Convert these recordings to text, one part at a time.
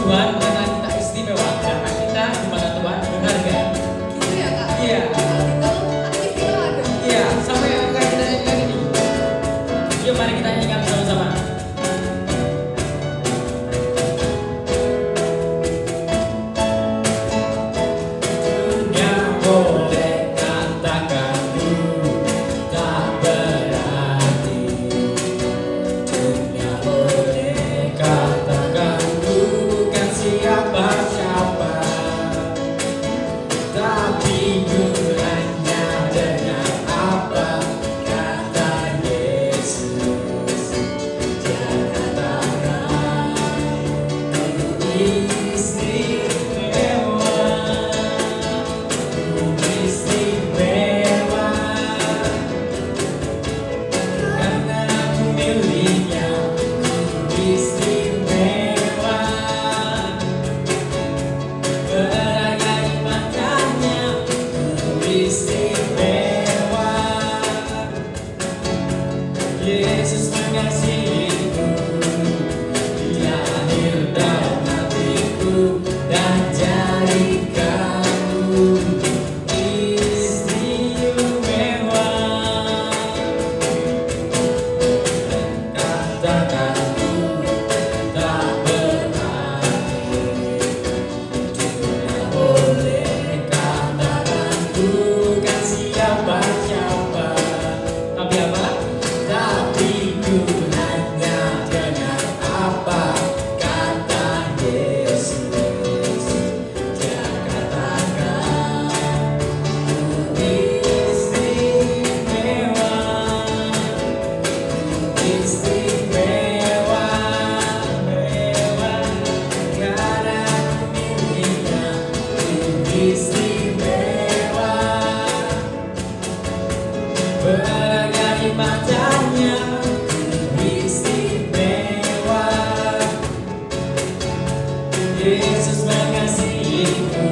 Tuhan karena kita istimewa, karena kita di mata Tuhan berharga. Gitu ya Kak? Iya. Kalau gitu istimewa dong. Iya, sampai yang akan kita nyanyikan ini. Yuk mari kita nyanyikan sama-sama. Dunia boleh katakan ku tak berarti. Dunia boleh katakan ku bukan siapa-siapa. Tapi ku hanya dengan apa kata Yesus. Dia katakan ku istimewa, ku istimewa, karena ku miliknya, ku istimewa. Berbagai macamnya ku istimewa. Yesus mengasihiku, Dia hadir dalam hatiku dan jadikanku istimewa. Katakanku tak berarti. Dunia boleh katakan ku bukan siapa-siapa. Tapi apa? Tapi ku hanya dengan apa kata Yesus. Dia katakan ku istimewa, istimewa, mewah, karena ku miliknya, ku istimewa. Berbagai macamnya ku istimewa. Yesus mengasihiku,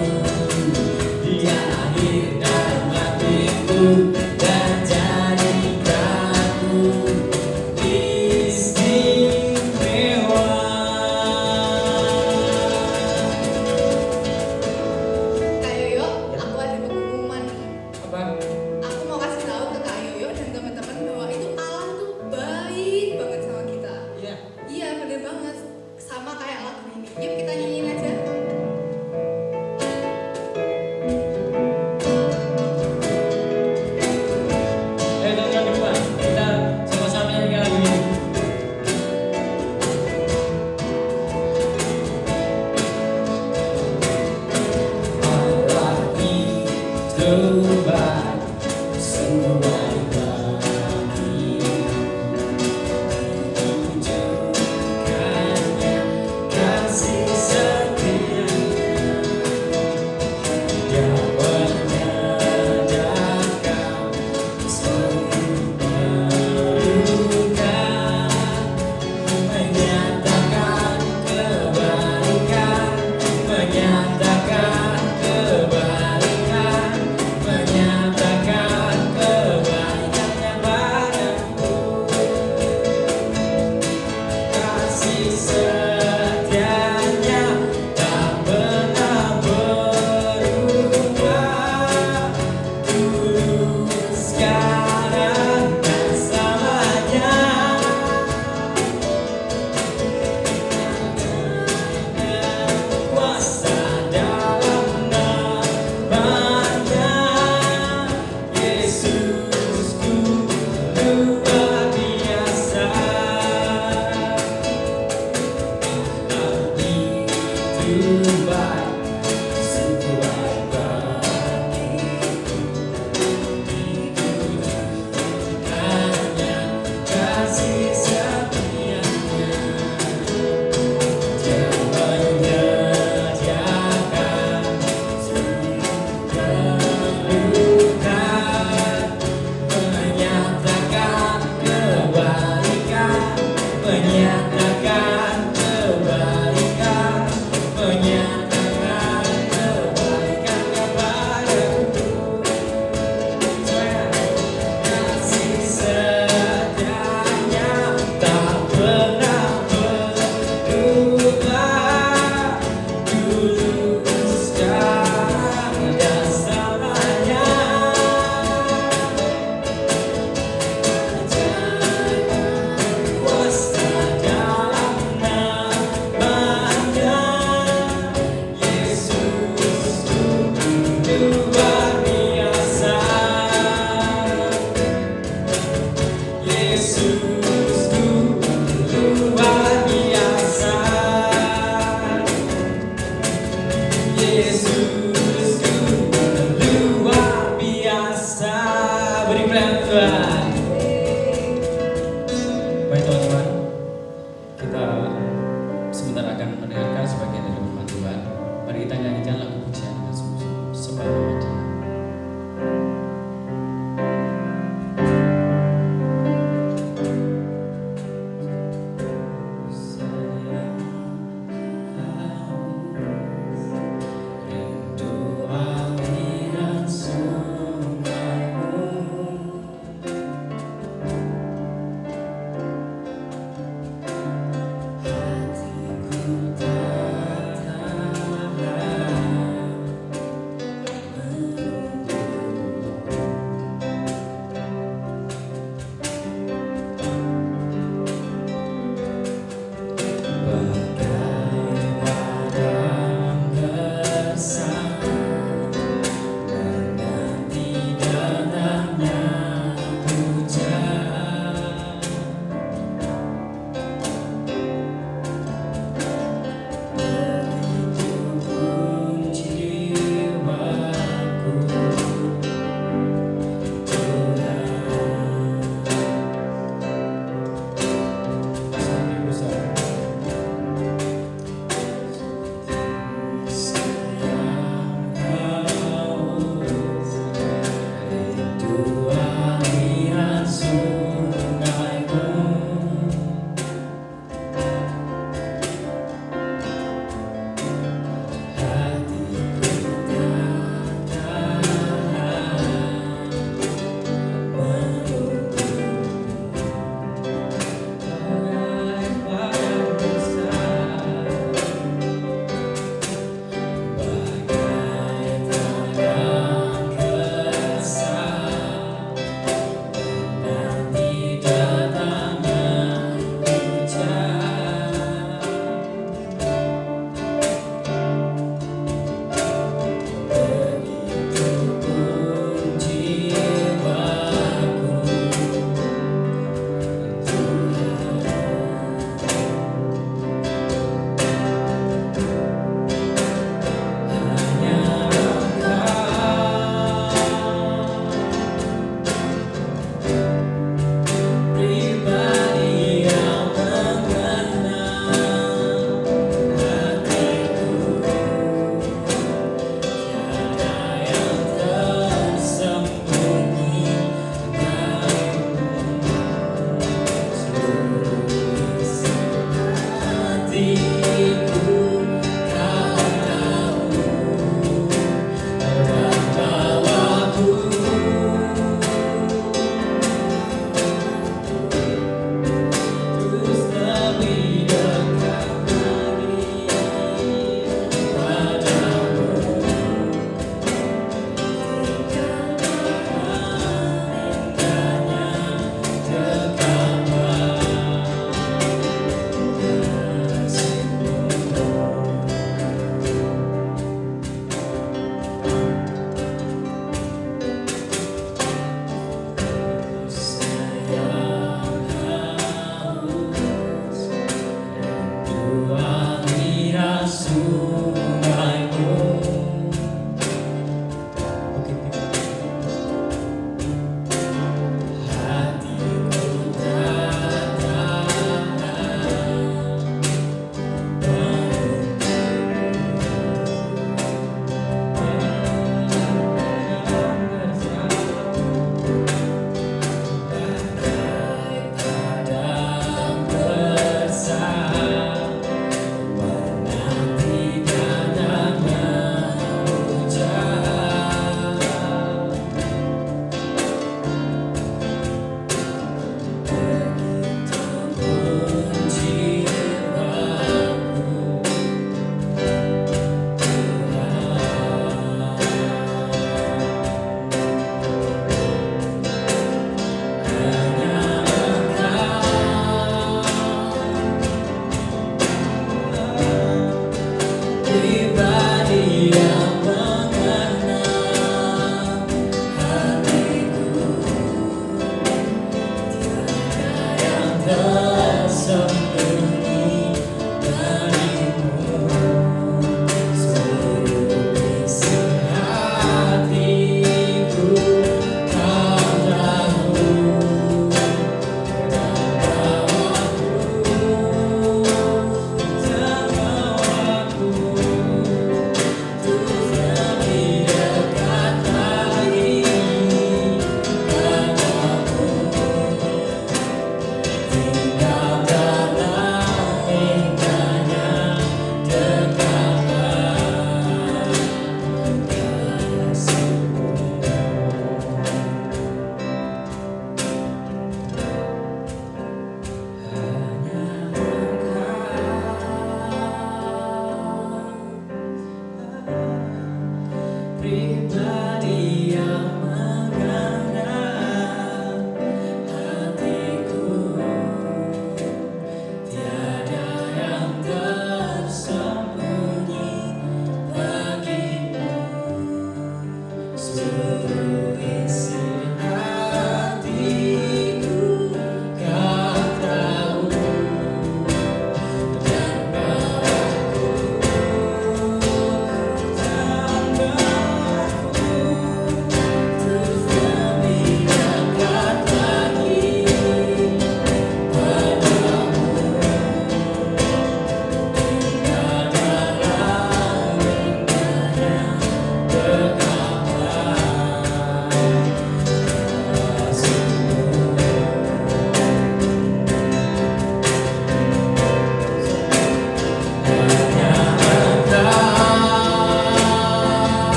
Dia hadir dalam hatiku dan jadikanku istimewa. Kak Yoyo, aku ada pengumuman nih. Apa? Aku mau kasih tahu ke Kak Yoyo dan teman-teman bahwa itu Allah tuh baik banget sama kita. Iya. Iya, bener banget. Sama kayak lagu ini. Yuk kita nyanyiin aja. Teman-teman kedua, kita sama-sama nyanyikan lagu ini. Allah itu baik, sungguh baik bagiku. Tunjukkannya kasih setianya. Dia menyediakan semua duka, menyatakan kebaikan, menyatakan kebaikan, menyatakan kebaikannya padaku. Kasih setianya tak pernah berubah, dulu, sekarang, dan selamanya. Kuasa dalam namanya, Yesusku luar biasa. Itu baik, sungguh baik bagiku. Hanya kasih setianya. Dia menyediakan keluhan, menyatakan kebaikan, menyatakan kebaikan, menyatakan Yesusku luar biasa. Beri pelayan Tuhan. Baik teman-teman, kita sebentar akan mendengarkan sebagian dari firman Tuhan. Mari kita nyanyikan lagu pujian dengan sungguh-sungguh sembah nama Dia.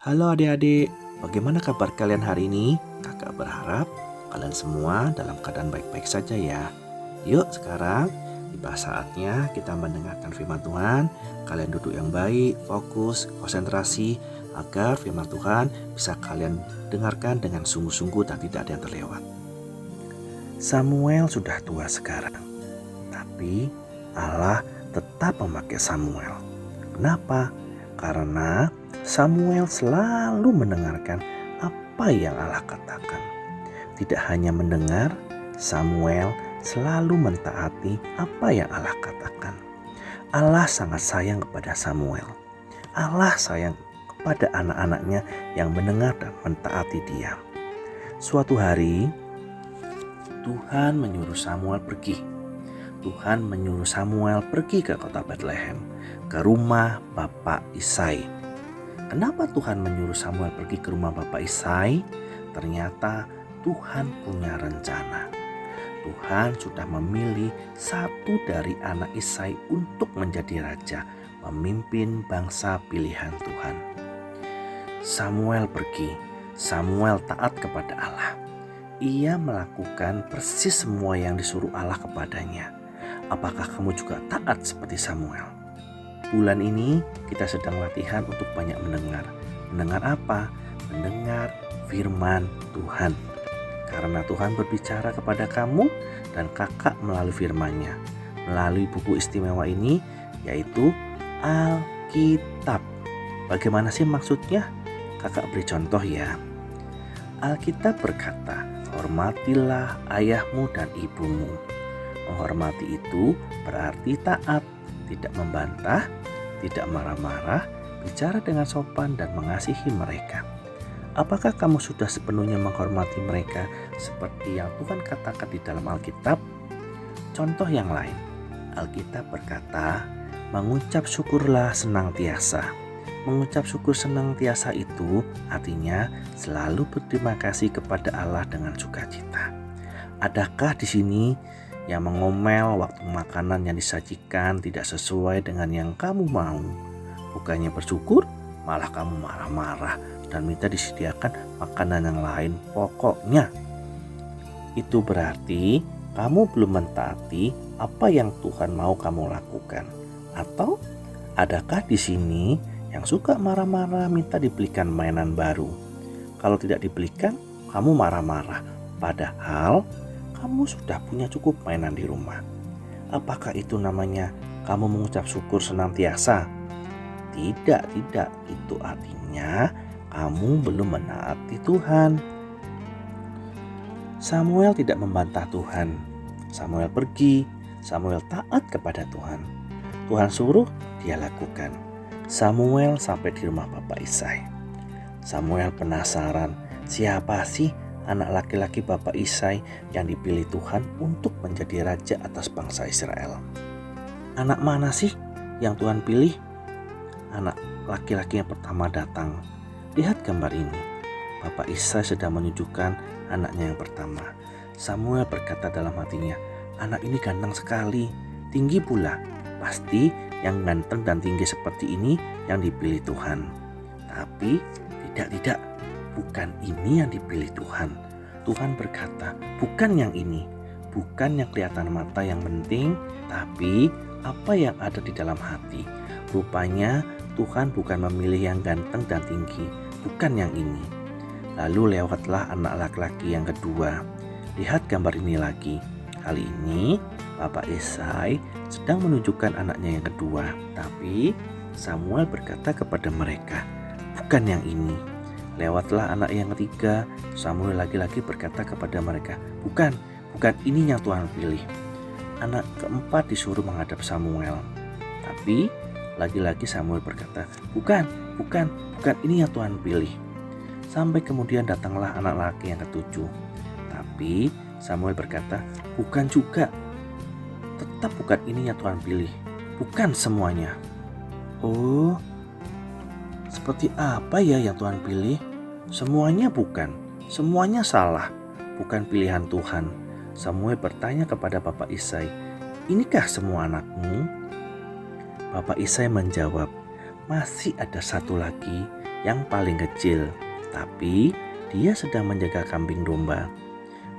Halo adik-adik, bagaimana kabar kalian hari ini? Kakak berharap kalian semua dalam keadaan baik-baik saja ya. Yuk sekarang, tiba saatnya kita mendengarkan firman Tuhan. Kalian duduk yang baik, fokus, konsentrasi, agar firman Tuhan bisa kalian dengarkan dengan sungguh-sungguh dan tidak ada yang terlewat. Samuel sudah tua sekarang, tapi Allah tetap memakai Samuel. Kenapa? Karena Samuel selalu mendengarkan apa yang Allah katakan. Tidak hanya mendengar, Samuel selalu mentaati apa yang Allah katakan. Allah sangat sayang kepada Samuel. Allah sayang kepada anak-anaknya yang mendengar dan mentaati dia. Suatu hari, Tuhan menyuruh Samuel pergi. Tuhan menyuruh Samuel pergi ke kota Bethlehem, ke rumah Bapak Isai. Kenapa Tuhan menyuruh Samuel pergi ke rumah Bapak Isai? Ternyata Tuhan punya rencana. Tuhan sudah memilih satu dari anak Isai untuk menjadi raja, memimpin bangsa pilihan Tuhan. Samuel pergi. Samuel taat kepada Allah. Ia melakukan persis semua yang disuruh Allah kepadanya. Apakah kamu juga taat seperti Samuel? Bulan ini kita sedang latihan untuk banyak mendengar. Mendengar apa? Mendengar firman Tuhan. Karena Tuhan berbicara kepada kamu dan kakak melalui firman-Nya. Melalui buku istimewa ini, yaitu Alkitab. Bagaimana sih maksudnya? Kakak beri contoh ya. Alkitab berkata, hormatilah ayahmu dan ibumu. Menghormati itu berarti taat, tidak membantah, tidak marah-marah, bicara dengan sopan dan mengasihi mereka. Apakah kamu sudah sepenuhnya menghormati mereka seperti yang Tuhan katakan di dalam Alkitab? Contoh yang lain, Alkitab berkata, mengucap syukurlah senantiasa. Mengucap syukur senantiasa itu artinya selalu berterima kasih kepada Allah dengan sukacita. Adakah di sini yang mengomel waktu makanan yang disajikan tidak sesuai dengan yang kamu mau? Bukannya bersyukur, malah kamu marah-marah dan minta disediakan makanan yang lain. Pokoknya itu berarti kamu belum mentaati apa yang Tuhan mau kamu lakukan. Atau adakah di sini yang suka marah-marah minta dibelikan mainan baru? Kalau tidak dibelikan, kamu marah-marah. Padahal kamu sudah punya cukup mainan di rumah. Apakah itu namanya kamu mengucap syukur senantiasa? Tidak. Itu artinya kamu belum menaati Tuhan. Samuel tidak membantah Tuhan. Samuel pergi. Samuel taat kepada Tuhan. Tuhan suruh, dia lakukan. Samuel sampai di rumah Bapak Isai. Samuel penasaran, siapa sih anak laki-laki Bapak Isai yang dipilih Tuhan untuk menjadi raja atas bangsa Israel? Anak mana sih yang Tuhan pilih? Anak laki-laki yang pertama datang. Lihat gambar ini. Bapak Isai sedang menunjukkan anaknya yang pertama. Samuel berkata dalam hatinya, anak ini ganteng sekali, tinggi pula. Pasti yang ganteng dan tinggi seperti ini yang dipilih Tuhan. Tapi tidak. Bukan ini yang dipilih Tuhan. Tuhan berkata, bukan yang ini. Bukan yang kelihatan mata yang penting, tapi apa yang ada di dalam hati. Rupanya Tuhan bukan memilih yang ganteng dan tinggi, bukan yang ini. Lalu lewatlah anak laki-laki yang kedua. Lihat gambar ini lagi. Kali ini Bapak Isai sedang menunjukkan anaknya yang kedua. Tapi Samuel berkata kepada mereka, bukan yang ini. Lewatlah anak yang ketiga. Samuel lagi-lagi berkata kepada mereka, bukan ini yang Tuhan pilih. Anak keempat disuruh menghadap Samuel. Tapi lagi-lagi Samuel berkata, bukan ini yang Tuhan pilih. Sampai kemudian datanglah anak laki yang ketujuh. Tapi Samuel berkata, bukan juga. Tetap bukan ini yang Tuhan pilih. Bukan semuanya. Oh, seperti apa ya yang Tuhan pilih? Semuanya bukan. Semuanya salah. Bukan pilihan Tuhan. Samuel bertanya kepada Bapak Isai, inikah semua anakmu? Bapak Isai menjawab, masih ada satu lagi yang paling kecil, tapi dia sedang menjaga kambing domba.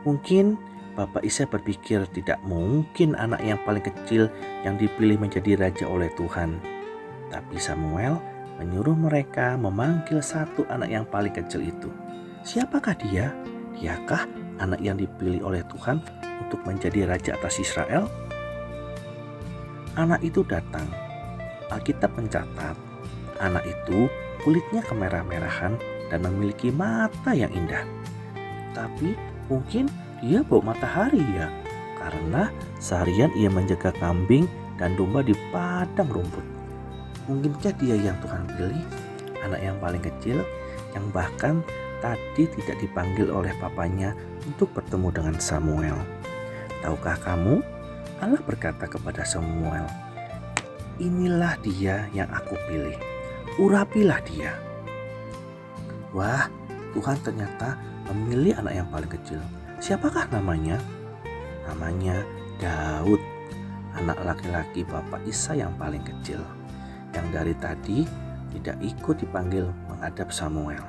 Mungkin Bapak Isai berpikir tidak mungkin anak yang paling kecil yang dipilih menjadi raja oleh Tuhan. Tapi Samuel menyuruh mereka memanggil satu anak yang paling kecil itu. Siapakah dia? Diakah anak yang dipilih oleh Tuhan untuk menjadi raja atas Israel? Anak itu datang. Alkitab mencatat, anak itu kulitnya kemerah-merahan dan memiliki mata yang indah. Tapi mungkin dia bau matahari ya, karena seharian ia menjaga kambing dan domba di padang rumput. Mungkinkah dia yang Tuhan pilih, anak yang paling kecil, yang bahkan tadi tidak dipanggil oleh papanya untuk bertemu dengan Samuel? Tahukah kamu, Allah berkata kepada Samuel, "Inilah dia yang aku pilih, urapilah dia." Wah, Tuhan ternyata memilih anak yang paling kecil. Siapakah namanya? Namanya Daud, anak laki-laki Bapak Isai yang paling kecil, yang dari tadi tidak ikut dipanggil menghadap Samuel.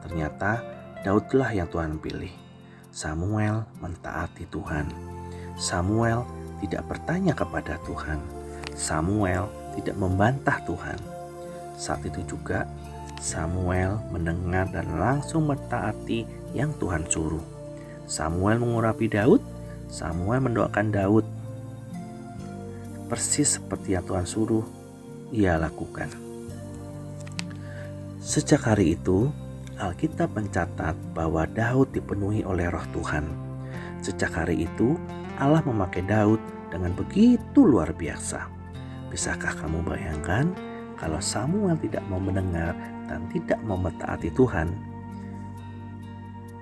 Ternyata Daudlah yang Tuhan pilih. Samuel mentaati Tuhan. Samuel tidak bertanya kepada Tuhan. Samuel tidak membantah Tuhan. Saat itu juga Samuel mendengar dan langsung mentaati yang Tuhan suruh. Samuel mengurapi Daud, Samuel mendoakan Daud. Persis seperti yang Tuhan suruh, ia lakukan. Sejak hari itu, Alkitab mencatat bahwa Daud dipenuhi oleh Roh Tuhan. Sejak hari itu, Allah memakai Daud dengan begitu luar biasa. Bisakah kamu bayangkan kalau Samuel tidak mau mendengar dan tidak mau mentaati Tuhan?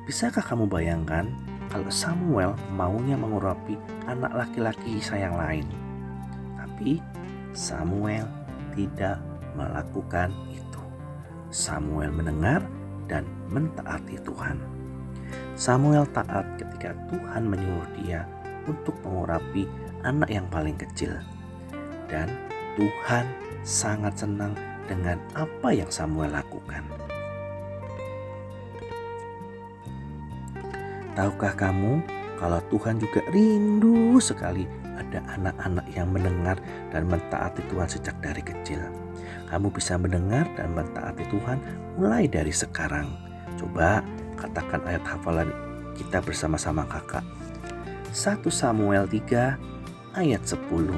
Bisakah kamu bayangkan kalau Samuel maunya mengurapi anak laki-laki Isai yang lain? Tapi Samuel tidak melakukan itu. Samuel mendengar dan mentaati Tuhan. Samuel taat ketika Tuhan menyuruh dia untuk mengurapi anak yang paling kecil. Dan Tuhan sangat senang dengan apa yang Samuel lakukan. Tahukah kamu kalau Tuhan juga rindu sekali ada anak-anak yang mendengar dan mentaati Tuhan sejak dari kecil. Kamu bisa mendengar dan mentaati Tuhan mulai dari sekarang. Coba katakan ayat hafalan kita bersama-sama kakak. 1 Samuel 3 ayat 10.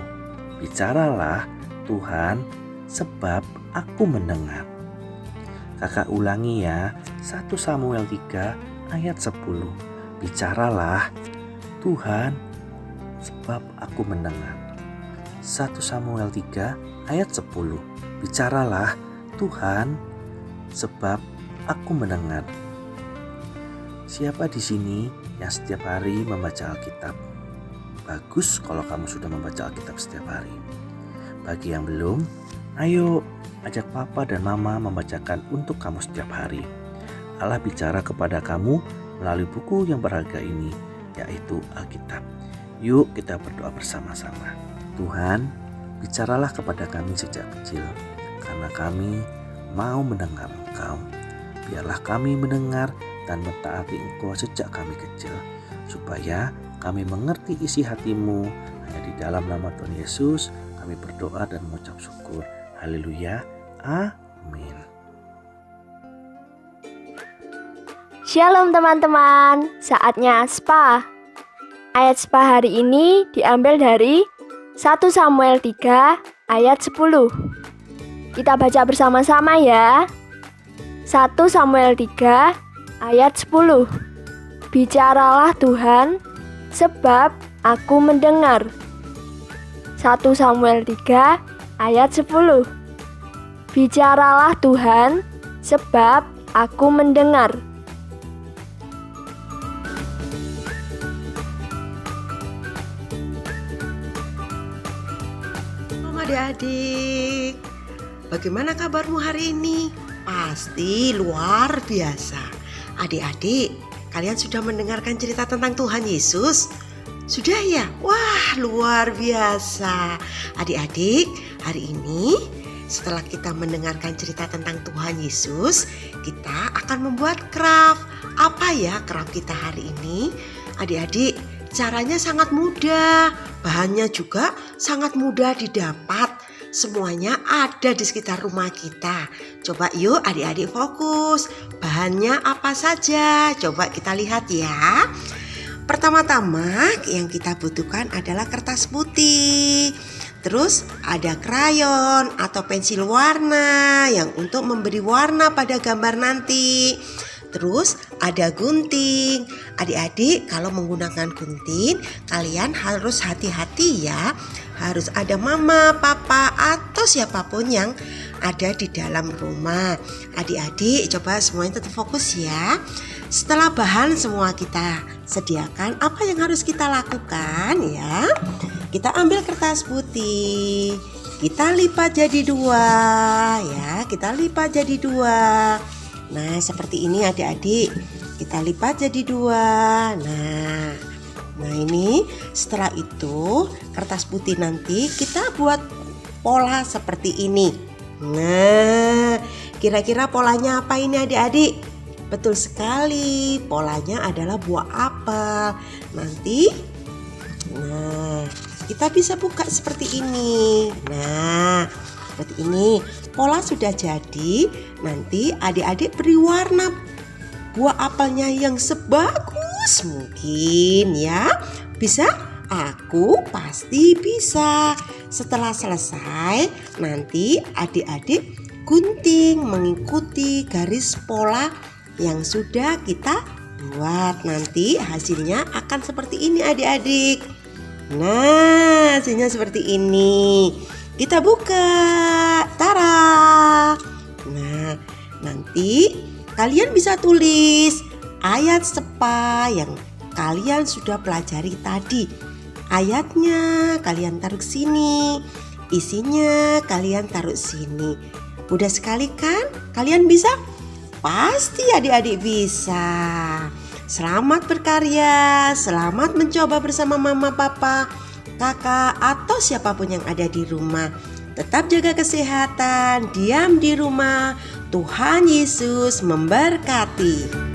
Bicaralah Tuhan sebab aku mendengar. Kakak ulangi ya, 1 Samuel 3 ayat 10. Bicaralah Tuhan sebab aku mendengar. 1 Samuel 3 ayat 10. Bicaralah Tuhan sebab aku mendengar. Siapa di sini yang setiap hari membaca Alkitab? Bagus kalau kamu sudah membaca Alkitab setiap hari. Bagi yang belum, ayo ajak papa dan mama membacakan untuk kamu setiap hari. Allah bicara kepada kamu melalui buku yang berharga ini, yaitu Alkitab. Yuk kita berdoa bersama-sama. Tuhan, bicaralah kepada kami sejak kecil, karena kami mau mendengar Engkau. Biarlah kami mendengar dan mentaati Engkau sejak kami kecil, supaya kami mengerti isi hati-Mu. Hanya di dalam nama Tuhan Yesus kami berdoa dan mengucap syukur. Haleluya. Amin. Shalom teman-teman, saatnya spa. Ayat spa hari ini diambil dari 1 Samuel 3 ayat 10. Kita baca bersama-sama ya. 1 Samuel 3 ayat 10. Bicaralah Tuhan, sebab aku mendengar. 1 Samuel 3 ayat 10. Bicaralah Tuhan, sebab aku mendengar. Adik-adik, bagaimana kabarmu hari ini? Pasti luar biasa. Adik-adik, kalian sudah mendengarkan cerita tentang Tuhan Yesus? Sudah ya? Wah, luar biasa. Adik-adik, hari ini setelah kita mendengarkan cerita tentang Tuhan Yesus, kita akan membuat craft. Apa ya craft kita hari ini? Adik-adik, caranya sangat mudah, bahannya juga sangat mudah didapat. Semuanya ada di sekitar rumah kita. Coba yuk adik-adik fokus. Bahannya apa saja? Coba kita lihat ya. Pertama-tama yang kita butuhkan adalah kertas putih. Terus ada krayon atau pensil warna yang untuk memberi warna pada gambar nanti. Terus ada gunting. Adik-adik kalau menggunakan gunting, kalian harus hati-hati ya. Harus ada mama, papa, atau siapapun yang ada di dalam rumah. Adik-adik coba semuanya tetap fokus ya. Setelah bahan semua kita sediakan, apa yang harus kita lakukan ya? Kita ambil kertas putih, kita lipat jadi 2 ya. Kita lipat jadi 2. Nah seperti ini adik-adik, kita lipat jadi 2. Nah ini setelah itu kertas putih nanti kita buat pola seperti ini. Nah kira-kira polanya apa ini adik-adik? Betul sekali, polanya adalah buah apel. Nanti kita bisa buka seperti ini. Nah seperti ini, pola sudah jadi. Nanti adik-adik beri warna buah apelnya yang sebagus mungkin ya. Bisa? Aku pasti bisa. Setelah selesai, nanti adik-adik gunting mengikuti garis pola yang sudah kita buat. Nanti hasilnya akan seperti ini adik-adik. Nah hasilnya seperti ini. Kita buka. Tara. Nah nanti kalian bisa tulis ayat SPA yang kalian sudah pelajari tadi. Ayatnya kalian taruh sini, isinya kalian taruh sini. Mudah sekali kan? Kalian bisa? Pasti adik-adik bisa. Selamat berkarya, selamat mencoba bersama mama, papa, kakak, atau siapapun yang ada di rumah. Tetap jaga kesehatan, diam di rumah. Tuhan Yesus memberkati.